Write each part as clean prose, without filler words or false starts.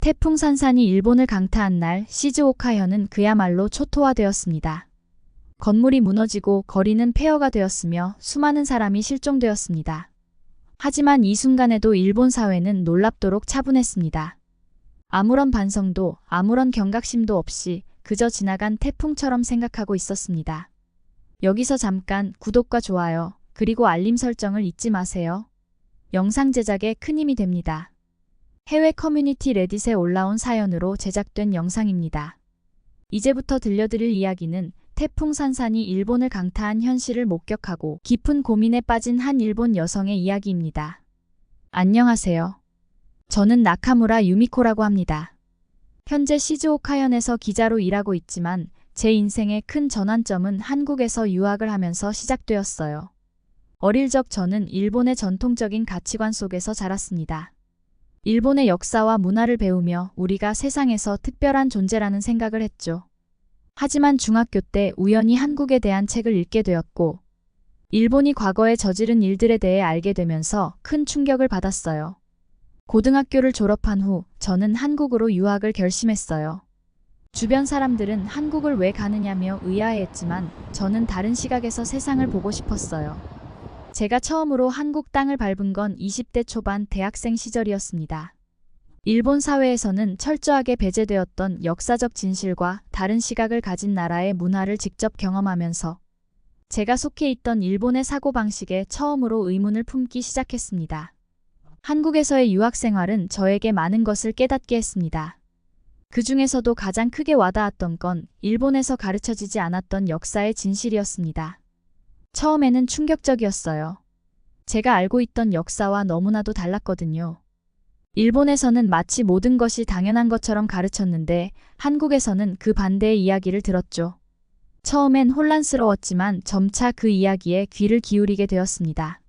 태풍 산산이 일본을 강타한 날 시즈오카현은 그야말로 초토화되었습니다. 건물이 무너지고 거리는 폐허가 되었으며 수많은 사람이 실종되었습니다. 하지만 이 순간에도 일본 사회는 놀랍도록 차분했습니다. 아무런 반성도 아무런 경각심도 없이 그저 지나간 태풍처럼 생각하고 있었습니다. 여기서 잠깐 구독과 좋아요 그리고 알림 설정을 잊지 마세요. 영상 제작에 큰 힘이 됩니다. 해외 커뮤니티 레딧에 올라온 사연으로 제작된 영상입니다. 이제부터 들려드릴 이야기는 태풍 산산이 일본을 강타한 현실을 목격하고 깊은 고민에 빠진 한 일본 여성의 이야기입니다. 안녕하세요. 저는 나카무라 유미코라고 합니다. 현재 시즈오카현에서 기자로 일하고 있지만 제 인생의 큰 전환점은 한국에서 유학을 하면서 시작되었어요. 어릴 적 저는 일본의 전통적인 가치관 속에서 자랐습니다. 일본의 역사와 문화를 배우며 우리가 세상에서 특별한 존재라는 생각을 했죠. 하지만 중학교 때 우연히 한국에 대한 책을 읽게 되었고 일본이 과거에 저지른 일들에 대해 알게 되면서 큰 충격을 받았어요. 고등학교를 졸업한 후 저는 한국으로 유학을 결심했어요. 주변 사람들은 한국을 왜 가느냐며 의아해했지만 저는 다른 시각에서 세상을 보고 싶었어요. 제가 처음으로 한국 땅을 밟은 건 20대 초반 대학생 시절이었습니다. 일본 사회에서는 철저하게 배제되었던 역사적 진실과 다른 시각을 가진 나라의 문화를 직접 경험하면서 제가 속해 있던 일본의 사고방식에 처음으로 의문을 품기 시작했습니다. 한국에서의 유학 생활은 저에게 많은 것을 깨닫게 했습니다. 그 중에서도 가장 크게 와닿았던 건 일본에서 가르쳐지지 않았던 역사의 진실이었습니다. 처음에는 충격적이었어요. 제가 알고 있던 역사와 너무나도 달랐거든요. 일본에서는 마치 모든 것이 당연한 것처럼 가르쳤는데 한국에서는 그 반대의 이야기를 들었죠. 처음엔 혼란스러웠지만 점차 그 이야기에 귀를 기울이게 되었습니다.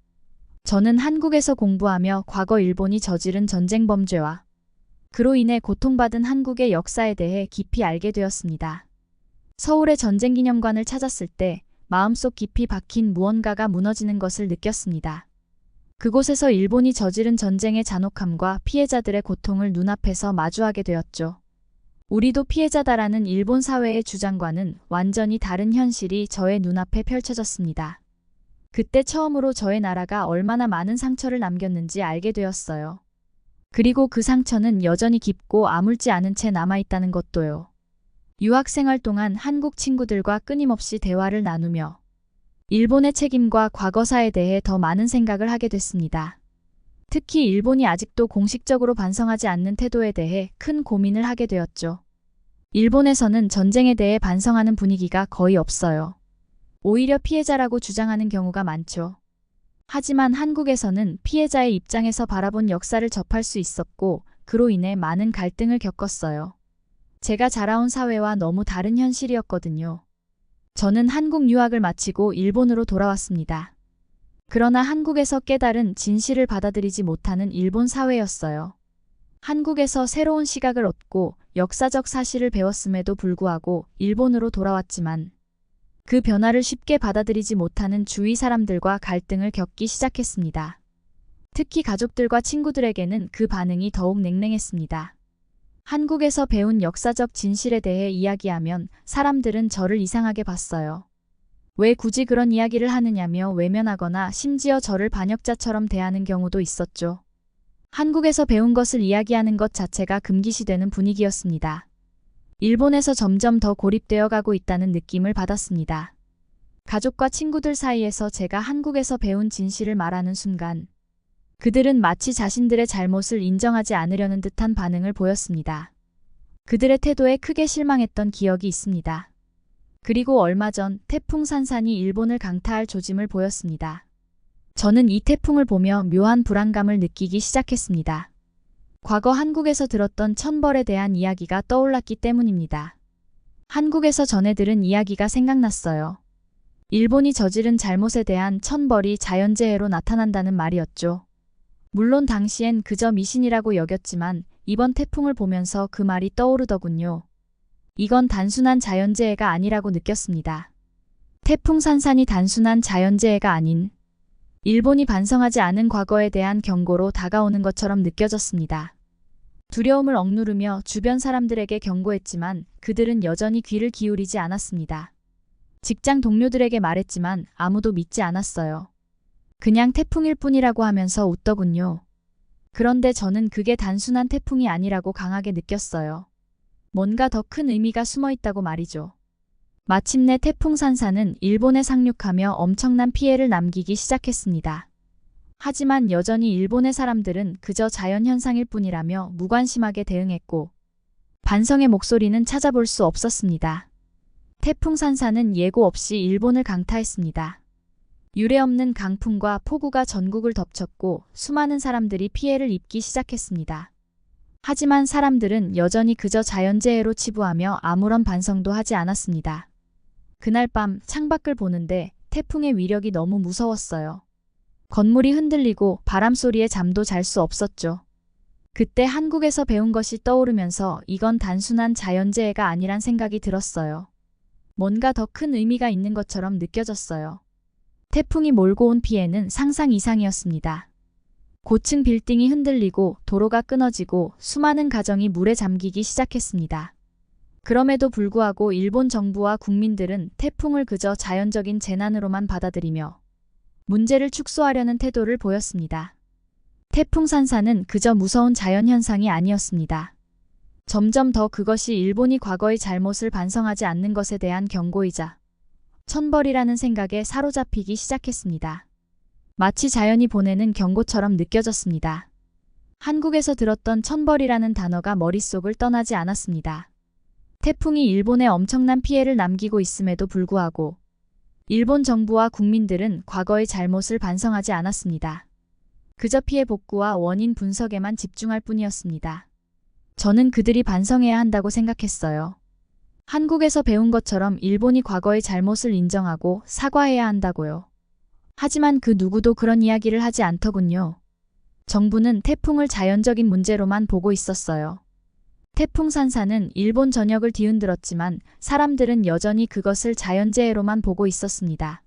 저는 한국에서 공부하며 과거 일본이 저지른 전쟁 범죄와 그로 인해 고통받은 한국의 역사에 대해 깊이 알게 되었습니다. 서울의 전쟁기념관을 찾았을 때 마음속 깊이 박힌 무언가가 무너지는 것을 느꼈습니다. 그곳에서 일본이 저지른 전쟁의 잔혹함과 피해자들의 고통을 눈앞에서 마주하게 되었죠. 우리도 피해자다라는 일본 사회의 주장과는 완전히 다른 현실이 저의 눈앞에 펼쳐졌습니다. 그때 처음으로 저의 나라가 얼마나 많은 상처를 남겼는지 알게 되었어요. 그리고 그 상처는 여전히 깊고 아물지 않은 채 남아있다는 것도요. 유학생활 동안 한국 친구들과 끊임없이 대화를 나누며 일본의 책임과 과거사에 대해 더 많은 생각을 하게 됐습니다. 특히 일본이 아직도 공식적으로 반성하지 않는 태도에 대해 큰 고민을 하게 되었죠. 일본에서는 전쟁에 대해 반성하는 분위기가 거의 없어요. 오히려 피해자라고 주장하는 경우가 많죠. 하지만 한국에서는 피해자의 입장에서 바라본 역사를 접할 수 있었고 그로 인해 많은 갈등을 겪었어요. 제가 자라온 사회와 너무 다른 현실이었거든요. 저는 한국 유학을 마치고 일본으로 돌아왔습니다. 그러나 한국에서 깨달은 진실을 받아들이지 못하는 일본 사회였어요. 한국에서 새로운 시각을 얻고 역사적 사실을 배웠음에도 불구하고 일본으로 돌아왔지만 그 변화를 쉽게 받아들이지 못하는 주위 사람들과 갈등을 겪기 시작했습니다. 특히 가족들과 친구들에게는 그 반응이 더욱 냉랭했습니다. 한국에서 배운 역사적 진실에 대해 이야기하면 사람들은 저를 이상하게 봤어요. 왜 굳이 그런 이야기를 하느냐며 외면하거나 심지어 저를 반역자처럼 대하는 경우도 있었죠. 한국에서 배운 것을 이야기하는 것 자체가 금기시되는 분위기였습니다. 일본에서 점점 더 고립되어 가고 있다는 느낌을 받았습니다. 가족과 친구들 사이에서 제가 한국에서 배운 진실을 말하는 순간 그들은 마치 자신들의 잘못을 인정하지 않으려는 듯한 반응을 보였습니다. 그들의 태도에 크게 실망했던 기억이 있습니다. 그리고 얼마 전 태풍 산산이 일본을 강타할 조짐을 보였습니다. 저는 이 태풍을 보며 묘한 불안감을 느끼기 시작했습니다. 과거 한국에서 들었던 천벌에 대한 이야기가 떠올랐기 때문입니다. 한국에서 전해 들은 이야기가 생각났어요. 일본이 저지른 잘못에 대한 천벌이 자연재해로 나타난다는 말이었죠. 물론 당시엔 그저 미신이라고 여겼지만 이번 태풍을 보면서 그 말이 떠오르더군요. 이건 단순한 자연재해가 아니라고 느꼈습니다. 태풍 산산이 단순한 자연재해가 아닌 일본이 반성하지 않은 과거에 대한 경고로 다가오는 것처럼 느껴졌습니다. 두려움을 억누르며 주변 사람들에게 경고했지만 그들은 여전히 귀를 기울이지 않았습니다. 직장 동료들에게 말했지만 아무도 믿지 않았어요. 그냥 태풍일 뿐이라고 하면서 웃더군요. 그런데 저는 그게 단순한 태풍이 아니라고 강하게 느꼈어요. 뭔가 더 큰 의미가 숨어 있다고 말이죠. 마침내 태풍 산사는 일본에 상륙하며 엄청난 피해를 남기기 시작했습니다. 하지만 여전히 일본의 사람들은 그저 자연현상일 뿐이라며 무관심하게 대응했고 반성의 목소리는 찾아볼 수 없었습니다. 태풍 산사는 예고 없이 일본을 강타했습니다. 유례없는 강풍과 폭우가 전국을 덮쳤고 수많은 사람들이 피해를 입기 시작했습니다. 하지만 사람들은 여전히 그저 자연재해로 치부하며 아무런 반성도 하지 않았습니다. 그날 밤 창밖을 보는데 태풍의 위력이 너무 무서웠어요. 건물이 흔들리고 바람소리에 잠도 잘 수 없었죠. 그때 한국에서 배운 것이 떠오르면서 이건 단순한 자연재해가 아니란 생각이 들었어요. 뭔가 더 큰 의미가 있는 것처럼 느껴졌어요. 태풍이 몰고 온 피해는 상상 이상이었습니다. 고층 빌딩이 흔들리고 도로가 끊어지고 수많은 가정이 물에 잠기기 시작했습니다. 그럼에도 불구하고 일본 정부와 국민들은 태풍을 그저 자연적인 재난으로만 받아들이며 문제를 축소하려는 태도를 보였습니다. 태풍 산사는 그저 무서운 자연현상이 아니었습니다. 점점 더 그것이 일본이 과거의 잘못을 반성하지 않는 것에 대한 경고이자 천벌이라는 생각에 사로잡히기 시작했습니다. 마치 자연이 보내는 경고처럼 느껴졌습니다. 한국에서 들었던 천벌이라는 단어가 머릿속을 떠나지 않았습니다. 태풍이 일본에 엄청난 피해를 남기고 있음에도 불구하고 일본 정부와 국민들은 과거의 잘못을 반성하지 않았습니다. 그저 피해 복구와 원인 분석에만 집중할 뿐이었습니다. 저는 그들이 반성해야 한다고 생각했어요. 한국에서 배운 것처럼 일본이 과거의 잘못을 인정하고 사과해야 한다고요. 하지만 그 누구도 그런 이야기를 하지 않더군요. 정부는 태풍을 자연적인 문제로만 보고 있었어요. 태풍 산사는 일본 전역을 뒤흔들었지만 사람들은 여전히 그것을 자연재해로만 보고 있었습니다.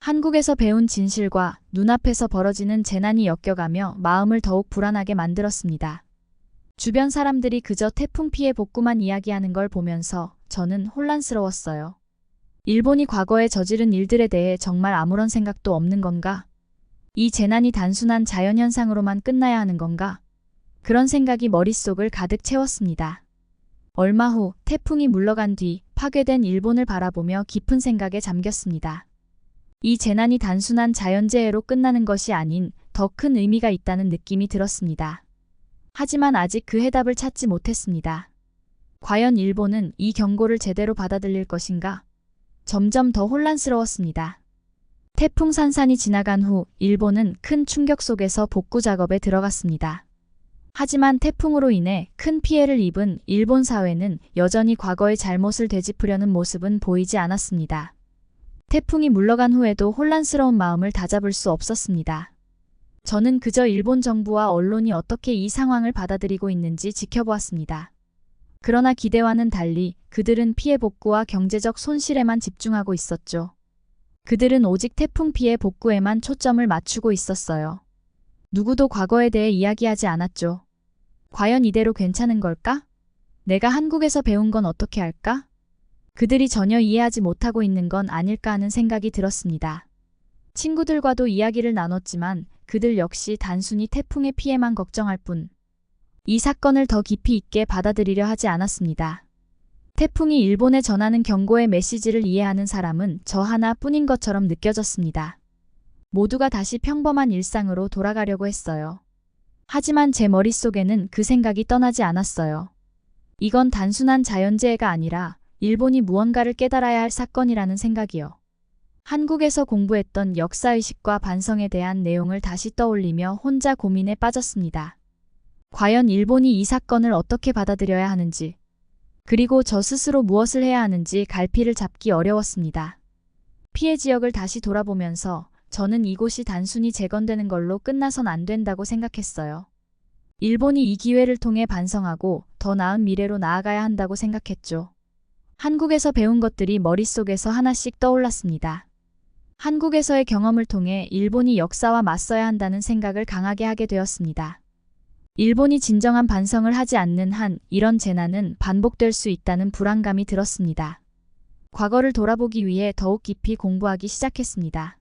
한국에서 배운 진실과 눈앞에서 벌어지는 재난이 엮여가며 마음을 더욱 불안하게 만들었습니다. 주변 사람들이 그저 태풍 피해 복구만 이야기하는 걸 보면서 저는 혼란스러웠어요. 일본이 과거에 저지른 일들에 대해 정말 아무런 생각도 없는 건가? 이 재난이 단순한 자연현상으로만 끝나야 하는 건가? 그런 생각이 머릿속을 가득 채웠습니다. 얼마 후 태풍이 물러간 뒤 파괴된 일본을 바라보며 깊은 생각에 잠겼습니다. 이 재난이 단순한 자연재해로 끝나는 것이 아닌 더 큰 의미가 있다는 느낌이 들었습니다. 하지만 아직 그 해답을 찾지 못했습니다. 과연 일본은 이 경고를 제대로 받아들일 것인가? 점점 더 혼란스러웠습니다. 태풍 산산이 지나간 후 일본은 큰 충격 속에서 복구 작업에 들어갔습니다. 하지만 태풍으로 인해 큰 피해를 입은 일본 사회는 여전히 과거의 잘못을 되짚으려는 모습은 보이지 않았습니다. 태풍이 물러간 후에도 혼란스러운 마음을 다잡을 수 없었습니다. 저는 그저 일본 정부와 언론이 어떻게 이 상황을 받아들이고 있는지 지켜보았습니다. 그러나 기대와는 달리 그들은 피해 복구와 경제적 손실에만 집중하고 있었죠. 그들은 오직 태풍 피해 복구에만 초점을 맞추고 있었어요. 누구도 과거에 대해 이야기하지 않았죠. 과연 이대로 괜찮은 걸까? 내가 한국에서 배운 건 어떻게 할까? 그들이 전혀 이해하지 못하고 있는 건 아닐까 하는 생각이 들었습니다. 친구들과도 이야기를 나눴지만 그들 역시 단순히 태풍의 피해만 걱정할 뿐, 이 사건을 더 깊이 있게 받아들이려 하지 않았습니다. 태풍이 일본에 전하는 경고의 메시지를 이해하는 사람은 저 하나뿐인 것처럼 느껴졌습니다. 모두가 다시 평범한 일상으로 돌아가려고 했어요. 하지만 제 머릿속에는 그 생각이 떠나지 않았어요. 이건 단순한 자연재해가 아니라 일본이 무언가를 깨달아야 할 사건이라는 생각이요. 한국에서 공부했던 역사의식과 반성에 대한 내용을 다시 떠올리며 혼자 고민에 빠졌습니다. 과연 일본이 이 사건을 어떻게 받아들여야 하는지, 그리고 저 스스로 무엇을 해야 하는지 갈피를 잡기 어려웠습니다. 피해 지역을 다시 돌아보면서 저는 이곳이 단순히 재건되는 걸로 끝나선 안 된다고 생각했어요. 일본이 이 기회를 통해 반성하고 더 나은 미래로 나아가야 한다고 생각했죠. 한국에서 배운 것들이 머릿속에서 하나씩 떠올랐습니다. 한국에서의 경험을 통해 일본이 역사와 맞서야 한다는 생각을 강하게 하게 되었습니다. 일본이 진정한 반성을 하지 않는 한 이런 재난은 반복될 수 있다는 불안감이 들었습니다. 과거를 돌아보기 위해 더욱 깊이 공부하기 시작했습니다.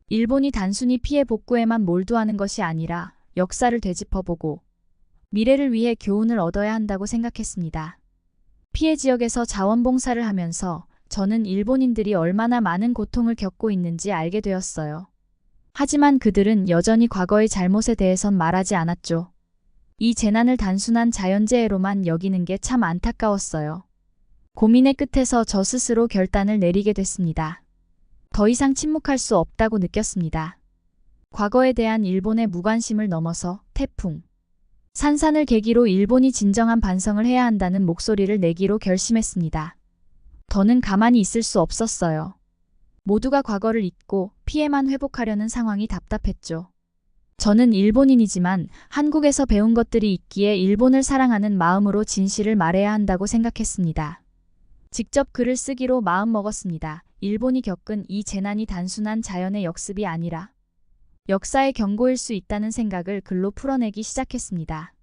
일본이 단순히 피해 복구에만 몰두하는 것이 아니라 역사를 되짚어보고 미래를 위해 교훈을 얻어야 한다고 생각했습니다. 피해 지역에서 자원봉사를 하면서 저는 일본인들이 얼마나 많은 고통을 겪고 있는지 알게 되었어요. 하지만 그들은 여전히 과거의 잘못에 대해선 말하지 않았죠. 이 재난을 단순한 자연재해로만 여기는 게 참 안타까웠어요. 고민의 끝에서 저 스스로 결단을 내리게 됐습니다. 더 이상 침묵할 수 없다고 느꼈습니다. 과거에 대한 일본의 무관심을 넘어서 태풍, 산산을 계기로 일본이 진정한 반성을 해야 한다는 목소리를 내기로 결심했습니다. 더는 가만히 있을 수 없었어요. 모두가 과거를 잊고 피해만 회복하려는 상황이 답답했죠. 저는 일본인이지만 한국에서 배운 것들이 있기에 일본을 사랑하는 마음으로 진실을 말해야 한다고 생각했습니다. 직접 글을 쓰기로 마음먹었습니다. 일본이 겪은 이 재난이 단순한 자연의 역습이 아니라 역사의 경고일 수 있다는 생각을 글로 풀어내기 시작했습니다.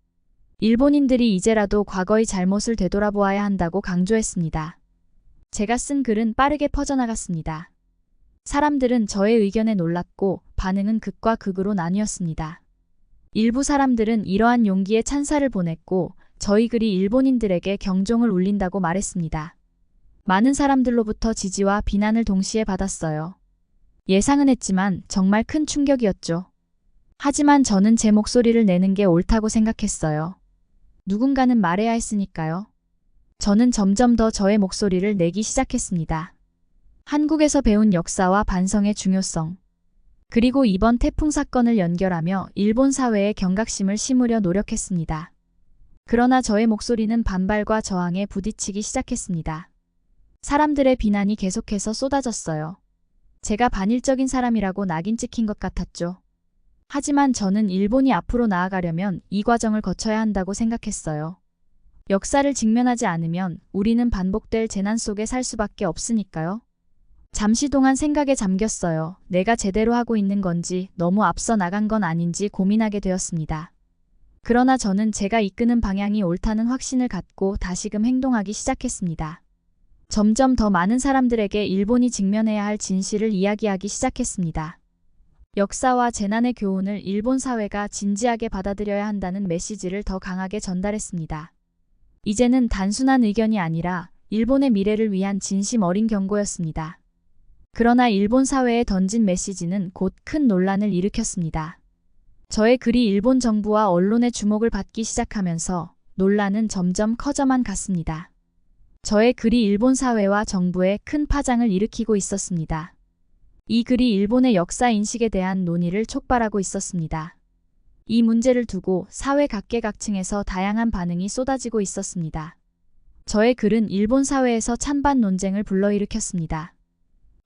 일본인들이 이제라도 과거의 잘못을 되돌아보아야 한다고 강조했습니다. 제가 쓴 글은 빠르게 퍼져나갔습니다. 사람들은 저의 의견에 놀랐고 반응은 극과 극으로 나뉘었습니다. 일부 사람들은 이러한 용기에 찬사를 보냈고 저희 글이 일본인들에게 경종을 울린다고 말했습니다. 많은 사람들로부터 지지와 비난을 동시에 받았어요. 예상은 했지만 정말 큰 충격이었죠. 하지만 저는 제 목소리를 내는 게 옳다고 생각했어요. 누군가는 말해야 했으니까요. 저는 점점 더 저의 목소리를 내기 시작했습니다. 한국에서 배운 역사와 반성의 중요성, 그리고 이번 태풍 사건을 연결하며 일본 사회의 경각심을 심으려 노력했습니다. 그러나 저의 목소리는 반발과 저항에 부딪히기 시작했습니다. 사람들의 비난이 계속해서 쏟아졌어요. 제가 반일적인 사람이라고 낙인 찍힌 것 같았죠. 하지만 저는 일본이 앞으로 나아가려면 이 과정을 거쳐야 한다고 생각했어요. 역사를 직면하지 않으면 우리는 반복될 재난 속에 살 수밖에 없으니까요. 잠시 동안 생각에 잠겼어요. 내가 제대로 하고 있는 건지 너무 앞서 나간 건 아닌지 고민하게 되었습니다. 그러나 저는 제가 이끄는 방향이 옳다는 확신을 갖고 다시금 행동하기 시작했습니다. 점점 더 많은 사람들에게 일본이 직면해야 할 진실을 이야기하기 시작했습니다. 역사와 재난의 교훈을 일본 사회가 진지하게 받아들여야 한다는 메시지를 더 강하게 전달했습니다. 이제는 단순한 의견이 아니라 일본의 미래를 위한 진심 어린 경고였습니다. 그러나 일본 사회에 던진 메시지는 곧 큰 논란을 일으켰습니다. 저의 글이 일본 정부와 언론의 주목을 받기 시작하면서 논란은 점점 커져만 갔습니다. 저의 글이 일본 사회와 정부에 큰 파장을 일으키고 있었습니다. 이 글이 일본의 역사 인식에 대한 논의를 촉발하고 있었습니다. 이 문제를 두고 사회 각계각층에서 다양한 반응이 쏟아지고 있었습니다. 저의 글은 일본 사회에서 찬반 논쟁을 불러일으켰습니다.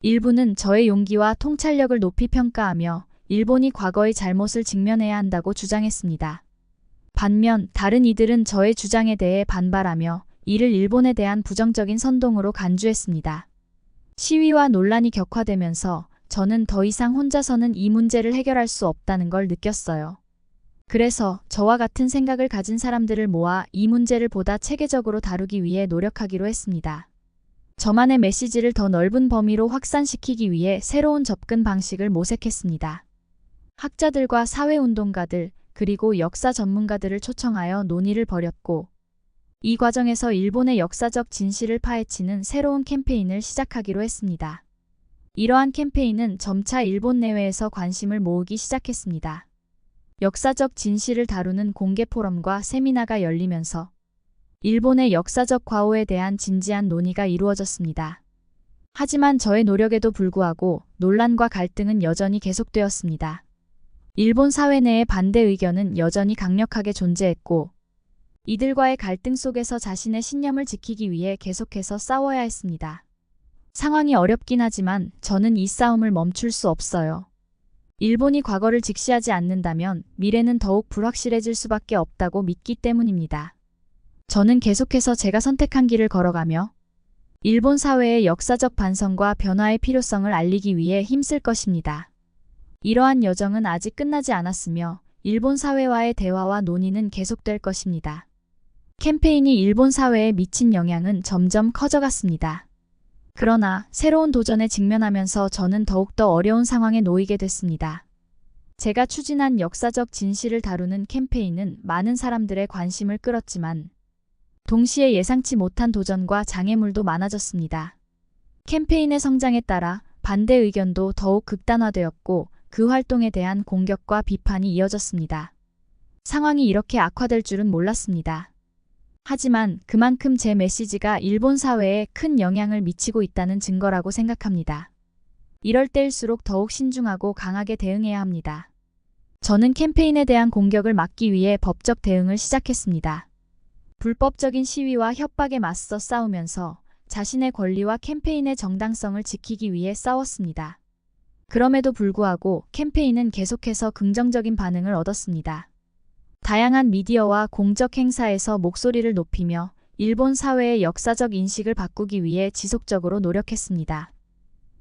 일부는 저의 용기와 통찰력을 높이 평가하며 일본이 과거의 잘못을 직면해야 한다고 주장했습니다. 반면 다른 이들은 저의 주장에 대해 반발하며 이를 일본에 대한 부정적인 선동으로 간주했습니다. 시위와 논란이 격화되면서 저는 더 이상 혼자서는 이 문제를 해결할 수 없다는 걸 느꼈어요. 그래서 저와 같은 생각을 가진 사람들을 모아 이 문제를 보다 체계적으로 다루기 위해 노력하기로 했습니다. 저만의 메시지를 더 넓은 범위로 확산시키기 위해 새로운 접근 방식을 모색했습니다. 학자들과 사회운동가들, 그리고 역사 전문가들을 초청하여 논의를 벌였고, 이 과정에서 일본의 역사적 진실을 파헤치는 새로운 캠페인을 시작하기로 했습니다. 이러한 캠페인은 점차 일본 내외에서 관심을 모으기 시작했습니다. 역사적 진실을 다루는 공개 포럼과 세미나가 열리면서 일본의 역사적 과오에 대한 진지한 논의가 이루어졌습니다. 하지만 저의 노력에도 불구하고 논란과 갈등은 여전히 계속되었습니다. 일본 사회 내의 반대 의견은 여전히 강력하게 존재했고, 이들과의 갈등 속에서 자신의 신념을 지키기 위해 계속해서 싸워야 했습니다. 상황이 어렵긴 하지만 저는 이 싸움을 멈출 수 없어요. 일본이 과거를 직시하지 않는다면 미래는 더욱 불확실해질 수밖에 없다고 믿기 때문입니다. 저는 계속해서 제가 선택한 길을 걸어가며 일본 사회의 역사적 반성과 변화의 필요성을 알리기 위해 힘쓸 것입니다. 이러한 여정은 아직 끝나지 않았으며 일본 사회와의 대화와 논의는 계속될 것입니다. 캠페인이 일본 사회에 미친 영향은 점점 커져갔습니다. 그러나 새로운 도전에 직면하면서 저는 더욱더 어려운 상황에 놓이게 됐습니다. 제가 추진한 역사적 진실을 다루는 캠페인은 많은 사람들의 관심을 끌었지만 동시에 예상치 못한 도전과 장애물도 많아졌습니다. 캠페인의 성장에 따라 반대 의견도 더욱 극단화되었고 그 활동에 대한 공격과 비판이 이어졌습니다. 상황이 이렇게 악화될 줄은 몰랐습니다. 하지만 그만큼 제 메시지가 일본 사회에 큰 영향을 미치고 있다는 증거라고 생각합니다. 이럴 때일수록 더욱 신중하고 강하게 대응해야 합니다. 저는 캠페인에 대한 공격을 막기 위해 법적 대응을 시작했습니다. 불법적인 시위와 협박에 맞서 싸우면서 자신의 권리와 캠페인의 정당성을 지키기 위해 싸웠습니다. 그럼에도 불구하고 캠페인은 계속해서 긍정적인 반응을 얻었습니다. 다양한 미디어와 공적 행사에서 목소리를 높이며 일본 사회의 역사적 인식을 바꾸기 위해 지속적으로 노력했습니다.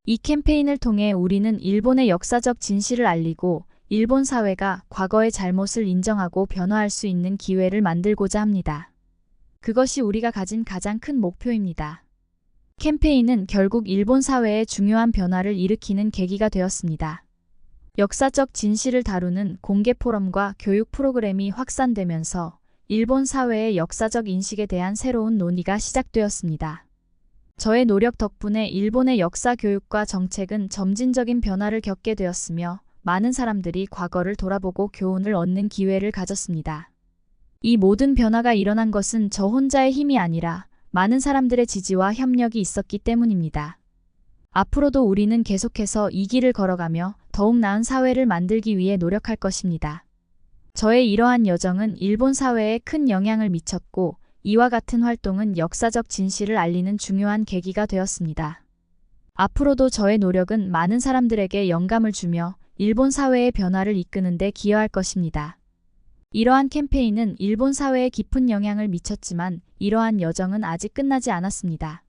이 캠페인을 통해 우리는 일본의 역사적 진실을 알리고 일본 사회가 과거의 잘못을 인정하고 변화할 수 있는 기회를 만들고자 합니다. 그것이 우리가 가진 가장 큰 목표입니다. 캠페인은 결국 일본 사회에 중요한 변화를 일으키는 계기가 되었습니다. 역사적 진실을 다루는 공개 포럼과 교육 프로그램이 확산되면서 일본 사회의 역사적 인식에 대한 새로운 논의가 시작되었습니다. 저의 노력 덕분에 일본의 역사 교육과 정책은 점진적인 변화를 겪게 되었으며 많은 사람들이 과거를 돌아보고 교훈을 얻는 기회를 가졌습니다. 이 모든 변화가 일어난 것은 저 혼자의 힘이 아니라 많은 사람들의 지지와 협력이 있었기 때문입니다. 앞으로도 우리는 계속해서 이 길을 걸어가며 더욱 나은 사회를 만들기 위해 노력할 것입니다. 저의 이러한 여정은 일본 사회에 큰 영향을 미쳤고 이와 같은 활동은 역사적 진실을 알리는 중요한 계기가 되었습니다. 앞으로도 저의 노력은 많은 사람들에게 영감을 주며 일본 사회의 변화를 이끄는 데 기여할 것입니다. 이러한 캠페인은 일본 사회에 깊은 영향을 미쳤지만 이러한 여정은 아직 끝나지 않았습니다.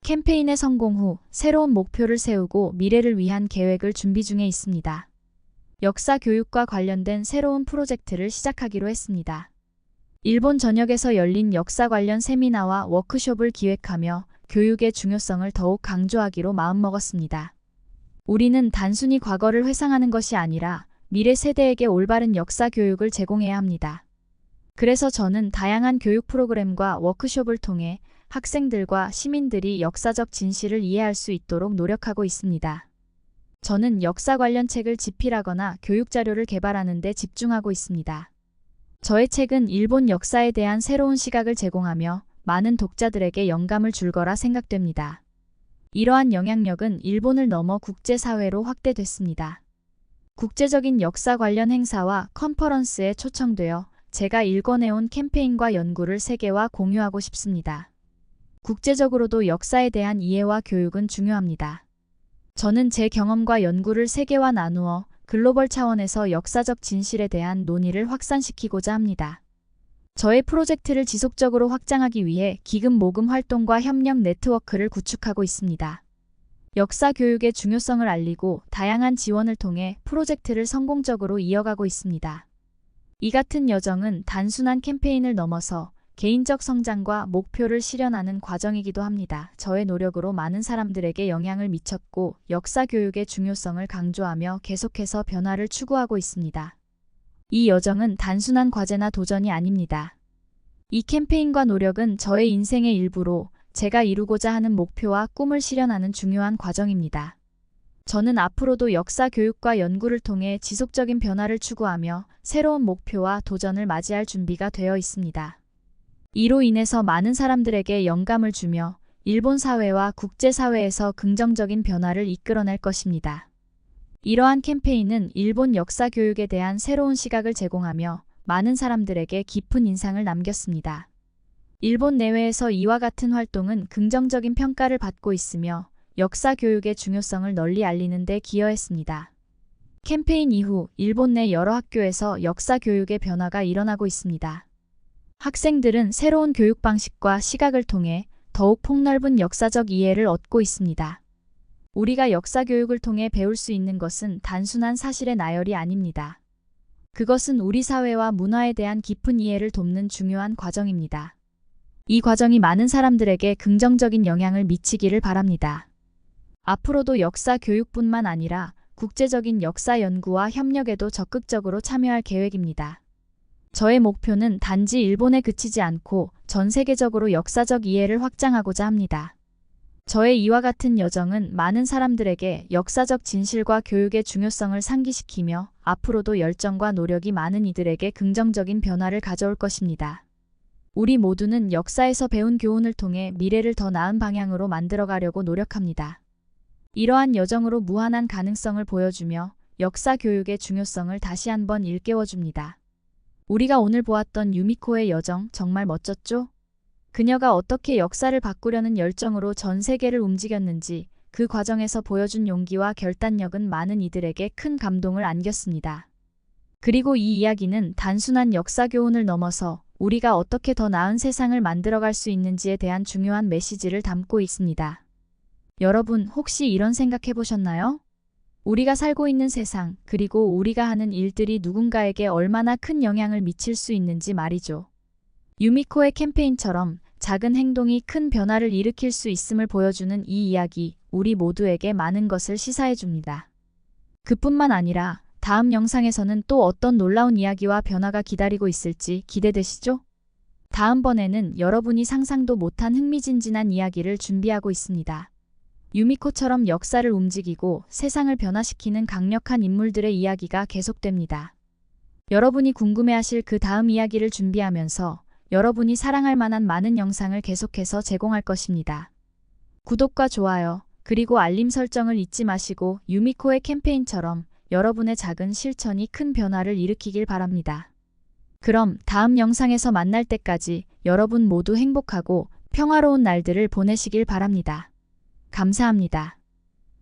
캠페인의 성공 후 새로운 목표를 세우고 미래를 위한 계획을 준비 중에 있습니다. 역사 교육과 관련된 새로운 프로젝트를 시작하기로 했습니다. 일본 전역에서 열린 역사 관련 세미나와 워크숍을 기획하며 교육의 중요성을 더욱 강조하기로 마음먹었습니다. 우리는 단순히 과거를 회상하는 것이 아니라 미래 세대에게 올바른 역사 교육을 제공해야 합니다. 그래서 저는 다양한 교육 프로그램과 워크숍을 통해 학생들과 시민들이 역사적 진실을 이해할 수 있도록 노력하고 있습니다. 저는 역사 관련 책을 집필하거나 교육 자료를 개발하는 데 집중하고 있습니다. 저의 책은 일본 역사에 대한 새로운 시각을 제공하며 많은 독자들에게 영감을 줄 거라 생각됩니다. 이러한 영향력은 일본을 넘어 국제사회로 확대됐습니다. 국제적인 역사 관련 행사와 컨퍼런스에 초청되어 제가 일궈내온 캠페인과 연구를 세계와 공유하고 싶습니다. 국제적으로도 역사에 대한 이해와 교육은 중요합니다. 저는 제 경험과 연구를 세계와 나누어 글로벌 차원에서 역사적 진실에 대한 논의를 확산시키고자 합니다. 저의 프로젝트를 지속적으로 확장하기 위해 기금 모금 활동과 협력 네트워크를 구축하고 있습니다. 역사 교육의 중요성을 알리고 다양한 지원을 통해 프로젝트를 성공적으로 이어가고 있습니다. 이 같은 여정은 단순한 캠페인을 넘어서 개인적 성장과 목표를 실현하는 과정이기도 합니다. 저의 노력으로 많은 사람들에게 영향을 미쳤고 역사 교육의 중요성을 강조하며 계속해서 변화를 추구하고 있습니다. 이 여정은 단순한 과제나 도전이 아닙니다. 이 캠페인과 노력은 저의 인생의 일부로 제가 이루고자 하는 목표와 꿈을 실현하는 중요한 과정입니다. 저는 앞으로도 역사 교육과 연구를 통해 지속적인 변화를 추구하며 새로운 목표와 도전을 맞이할 준비가 되어 있습니다. 이로 인해서 많은 사람들에게 영감을 주며 일본 사회와 국제사회에서 긍정적인 변화를 이끌어낼 것입니다. 이러한 캠페인은 일본 역사 교육에 대한 새로운 시각을 제공하며 많은 사람들에게 깊은 인상을 남겼습니다. 일본 내외에서 이와 같은 활동은 긍정적인 평가를 받고 있으며 역사 교육의 중요성을 널리 알리는 데 기여했습니다. 캠페인 이후 일본 내 여러 학교에서 역사 교육의 변화가 일어나고 있습니다. 학생들은 새로운 교육 방식과 시각을 통해 더욱 폭넓은 역사적 이해를 얻고 있습니다. 우리가 역사 교육을 통해 배울 수 있는 것은 단순한 사실의 나열이 아닙니다. 그것은 우리 사회와 문화에 대한 깊은 이해를 돕는 중요한 과정입니다. 이 과정이 많은 사람들에게 긍정적인 영향을 미치기를 바랍니다. 앞으로도 역사 교육뿐만 아니라 국제적인 역사 연구와 협력에도 적극적으로 참여할 계획입니다. 저의 목표는 단지 일본에 그치지 않고 전 세계적으로 역사적 이해를 확장하고자 합니다. 저의 이와 같은 여정은 많은 사람들에게 역사적 진실과 교육의 중요성을 상기시키며 앞으로도 열정과 노력이 많은 이들에게 긍정적인 변화를 가져올 것입니다. 우리 모두는 역사에서 배운 교훈을 통해 미래를 더 나은 방향으로 만들어가려고 노력합니다. 이러한 여정으로 무한한 가능성을 보여주며 역사 교육의 중요성을 다시 한번 일깨워줍니다. 우리가 오늘 보았던 유미코의 여정 정말 멋졌죠? 그녀가 어떻게 역사를 바꾸려는 열정으로 전 세계를 움직였는지 그 과정에서 보여준 용기와 결단력은 많은 이들에게 큰 감동을 안겼습니다. 그리고 이 이야기는 단순한 역사 교훈을 넘어서 우리가 어떻게 더 나은 세상을 만들어갈 수 있는지에 대한 중요한 메시지를 담고 있습니다. 여러분 혹시 이런 생각해 보셨나요? 우리가 살고 있는 세상, 그리고 우리가 하는 일들이 누군가에게 얼마나 큰 영향을 미칠 수 있는지 말이죠. 유미코의 캠페인처럼 작은 행동이 큰 변화를 일으킬 수 있음을 보여주는 이 이야기, 우리 모두에게 많은 것을 시사해 줍니다. 그뿐만 아니라 다음 영상에서는 또 어떤 놀라운 이야기와 변화가 기다리고 있을지 기대되시죠? 다음번에는 여러분이 상상도 못한 흥미진진한 이야기를 준비하고 있습니다. 유미코처럼 역사를 움직이고 세상을 변화시키는 강력한 인물들의 이야기가 계속됩니다. 여러분이 궁금해하실 그 다음 이야기를 준비하면서 여러분이 사랑할 만한 많은 영상을 계속해서 제공할 것입니다. 구독과 좋아요, 그리고 알림 설정을 잊지 마시고 유미코의 캠페인처럼 여러분의 작은 실천이 큰 변화를 일으키길 바랍니다. 그럼 다음 영상에서 만날 때까지 여러분 모두 행복하고 평화로운 날들을 보내시길 바랍니다. 감사합니다.